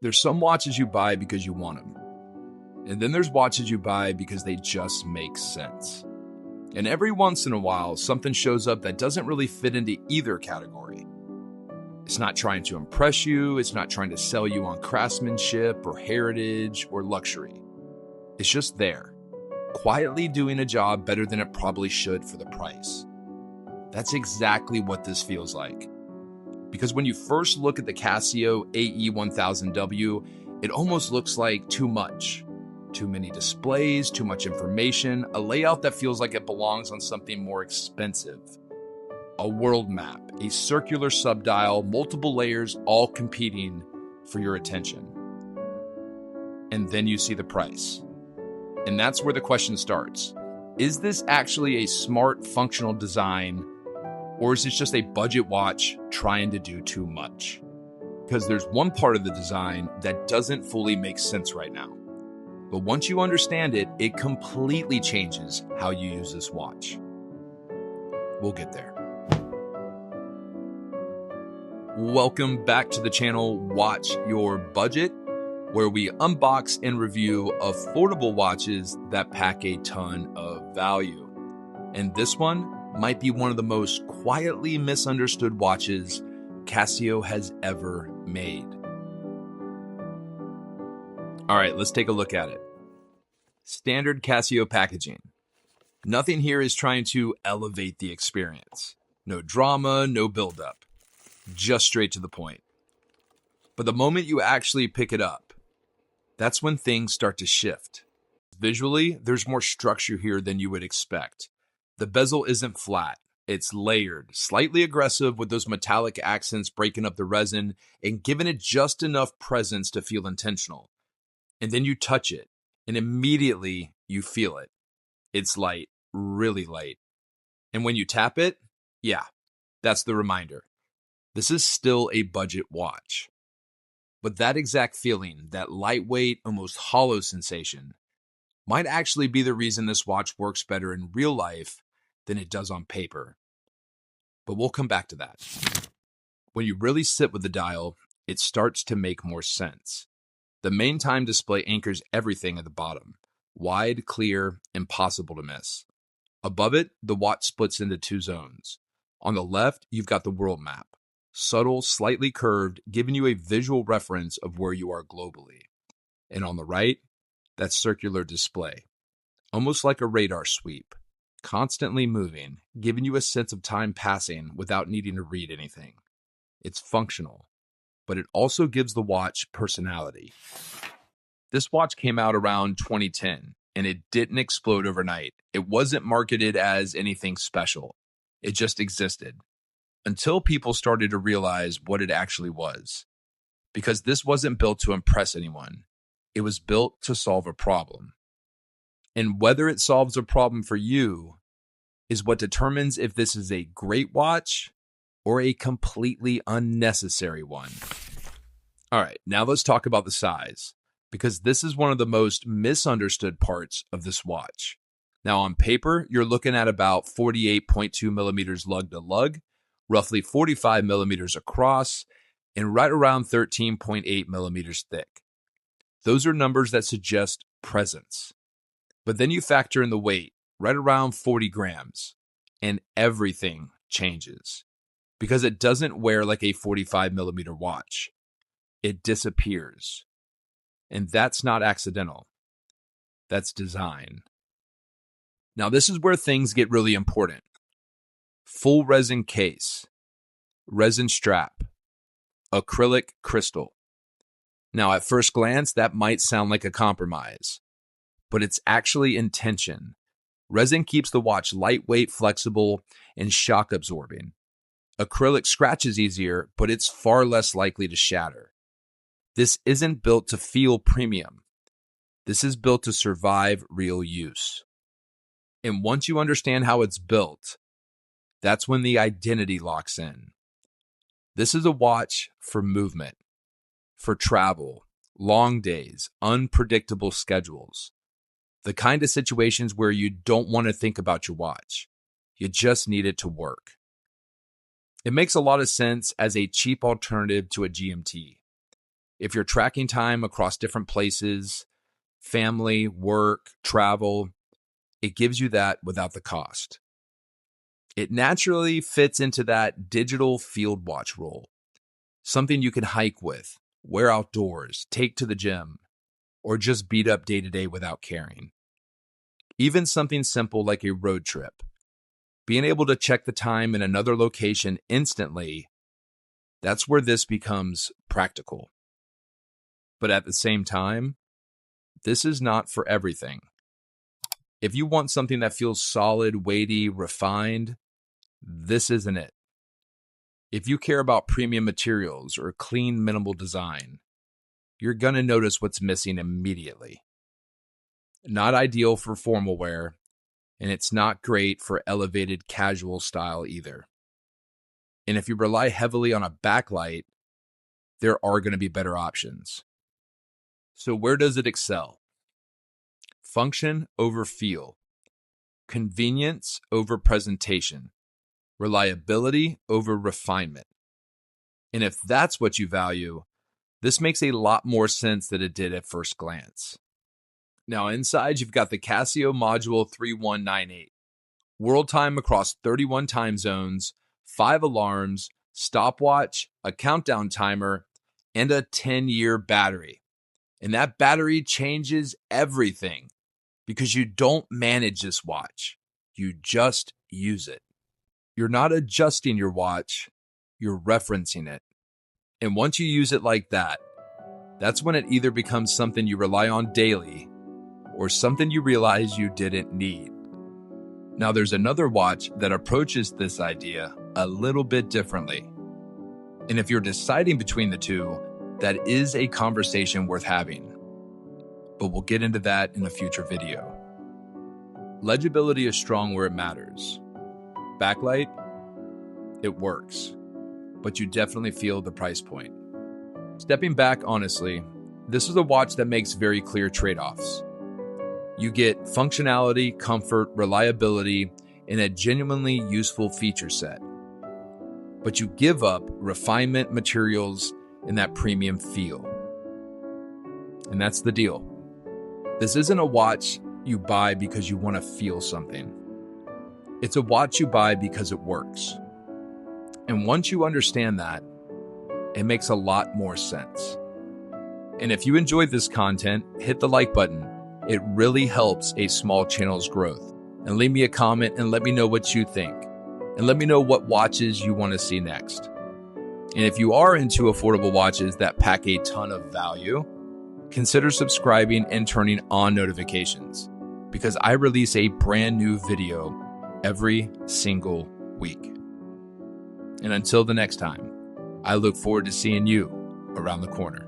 There's some watches you buy because you want them. And then there's watches you buy because they just make sense. And every once in a while, something shows up that doesn't really fit into either category. It's not trying to impress you. It's not trying to sell you on craftsmanship or heritage or luxury. It's just there, quietly doing a job better than it probably should for the price. That's exactly what this feels like. Because when you first look at the Casio AE1000W, it almost looks like too much. Too many displays, too much information, a layout that feels like it belongs on something more expensive. A world map, a circular subdial, multiple layers, all competing for your attention. And then you see the price. And that's where the question starts. Is this actually a smart, functional design, or is this just a budget watch trying to do too much? Because there's one part of the design that doesn't fully make sense right now. But once you understand it, it completely changes how you use this watch. We'll get there. Welcome back to the channel Watch Your Budget, where we unbox and review affordable watches that pack a ton of value. And this one might be one of the most quietly misunderstood watches Casio has ever made. All right, let's take a look at it. Standard Casio packaging. Nothing here is trying to elevate the experience. No drama, no buildup. Just straight to the point. But the moment you actually pick it up, that's when things start to shift. Visually, there's more structure here than you would expect. The bezel isn't flat. It's layered, slightly aggressive with those metallic accents breaking up the resin and giving it just enough presence to feel intentional. And then you touch it, and immediately you feel it. It's light, really light. And when you tap it, yeah, that's the reminder. This is still a budget watch. But that exact feeling, that lightweight, almost hollow sensation, might actually be the reason this watch works better in real life than it does on paper. But we'll come back to that. When you really sit with the dial, it starts to make more sense. The main time display anchors everything at the bottom. Wide, clear, impossible to miss. Above it, the watch splits into two zones. On the left, you've got the world map. Subtle, slightly curved, giving you a visual reference of where you are globally. And on the right, that circular display. Almost like a radar sweep. Constantly moving, giving you a sense of time passing without needing to read anything. It's functional, but it also gives the watch personality. This watch came out around 2010, and it didn't explode overnight. It wasn't marketed as anything special. It just existed. Until people started to realize what it actually was. Because this wasn't built to impress anyone. It was built to solve a problem. And whether it solves a problem for you is what determines if this is a great watch or a completely unnecessary one. All right, now let's talk about the size, because this is one of the most misunderstood parts of this watch. Now on paper, you're looking at about 48.2 millimeters lug to lug, roughly 45 millimeters across, and right around 13.8 millimeters thick. Those are numbers that suggest presence. But then you factor in the weight, right around 40 grams, and everything changes. Because it doesn't wear like a 45 millimeter watch. It disappears. And that's not accidental. That's design. Now this is where things get really important. Full resin case, resin strap, acrylic crystal. Now at first glance, that might sound like a compromise. But it's actually intention. Resin keeps the watch lightweight, flexible, and shock absorbing. Acrylic scratches easier, but it's far less likely to shatter. This isn't built to feel premium. This is built to survive real use. And once you understand how it's built, that's when the identity locks in. This is a watch for movement, for travel, long days, unpredictable schedules. The kind of situations where you don't want to think about your watch. You just need it to work. It makes a lot of sense as a cheap alternative to a GMT. If you're tracking time across different places, family, work, travel, it gives you that without the cost. It naturally fits into that digital field watch role, something you can hike with, wear outdoors, take to the gym, or just beat up day to day without caring. Even something simple like a road trip, being able to check the time in another location instantly, that's where this becomes practical. But at the same time, this is not for everything. If you want something that feels solid, weighty, refined, this isn't it. If you care about premium materials or clean, minimal design, you're going to notice what's missing immediately. Not ideal for formal wear, and it's not great for elevated casual style either. And if you rely heavily on a backlight, there are going to be better options. So where does it excel? Function over feel, convenience over presentation, reliability over refinement. And if that's what you value, this makes a lot more sense than it did at first glance. Now inside, you've got the Casio Module 3198. World time across 31 time zones, 5 alarms, stopwatch, a countdown timer, and a 10-year battery. And that battery changes everything because you don't manage this watch. You just use it. You're not adjusting your watch, you're referencing it. And once you use it like that, that's when it either becomes something you rely on daily or something you realize you didn't need. Now, there's another watch that approaches this idea a little bit differently. And if you're deciding between the two, that is a conversation worth having. But we'll get into that in a future video. Legibility is strong where it matters. Backlight, it works, but you definitely feel the price point. Stepping back, honestly, this is a watch that makes very clear trade-offs. You get functionality, comfort, reliability, and a genuinely useful feature set. But you give up refinement, materials, and that premium feel. And that's the deal. This isn't a watch you buy because you want to feel something. It's a watch you buy because it works. And once you understand that, it makes a lot more sense. And if you enjoyed this content, hit the like button. It really helps a small channel's growth. And leave me a comment and let me know what you think. And let me know what watches you want to see next. And if you are into affordable watches that pack a ton of value, consider subscribing and turning on notifications, because I release a brand new video every single week. And until the next time, I look forward to seeing you around the corner.